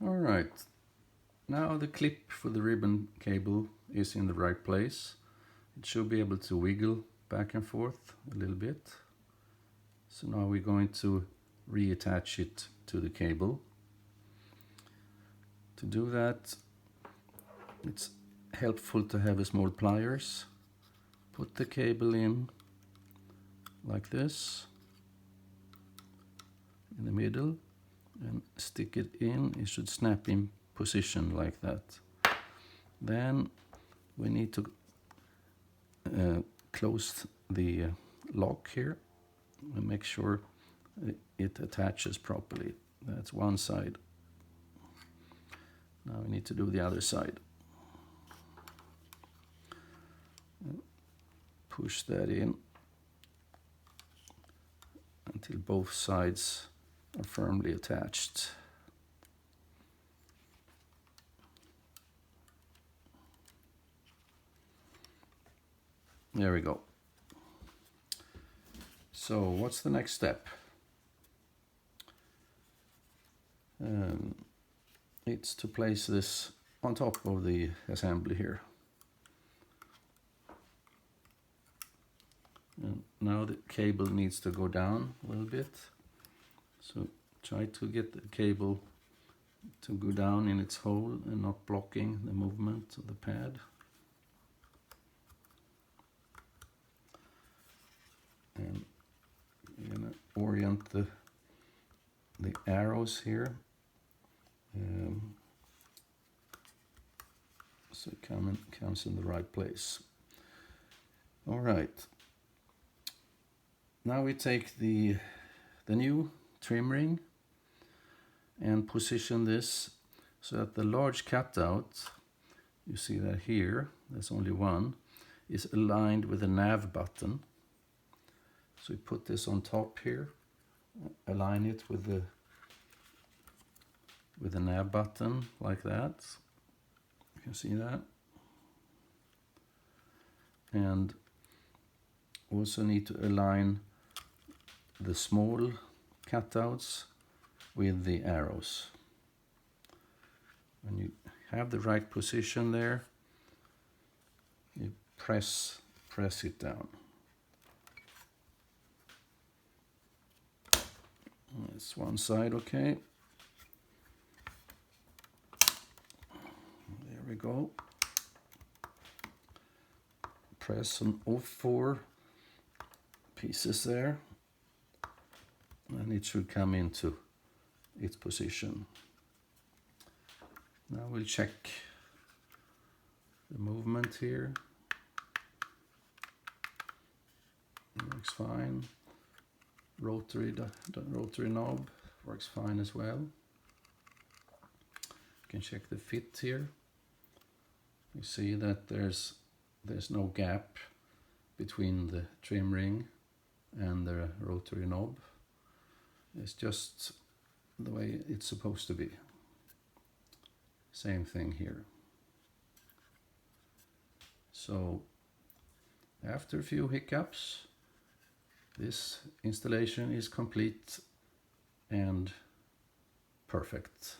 Alright, now the clip for the ribbon cable is in the right place. It should be able to wiggle back and forth a little bit. So now we're going to reattach it to the cable. To do that, it's helpful to have a small pliers. Put the cable in like this in the middle and stick it in. It should snap in position like that. Then we need to close the lock here and make sure it attaches properly. That's one side. Now we need to do the other side. Push that in until both sides are firmly attached. There we go. So what's the next step? It's to place this on top of the assembly here. And now the cable needs to go down a little bit. So try to get the cable to go down in its hole and not blocking the movement of the pad. And you're going to orient the arrows here. So it comes in the right place. All right. Now we take the new trim ring and position this so that the large cutout, you see that here, there's only one, is aligned with the nav button. So we put this on top here, align it with the nav button like that. You can see that. And also need to align the small cutouts with the arrows. When you have the right position there, you press it down. That's one side, okay. There we go. Press on all four pieces there, and it should come into its position. Now we'll check the movement here. It works fine. Rotary knob works fine as well. You can check the fit here. You see that there's no gap between the trim ring and the rotary knob. It's just the way it's supposed to be. Same thing here. So after a few hiccups, this installation is complete and perfect.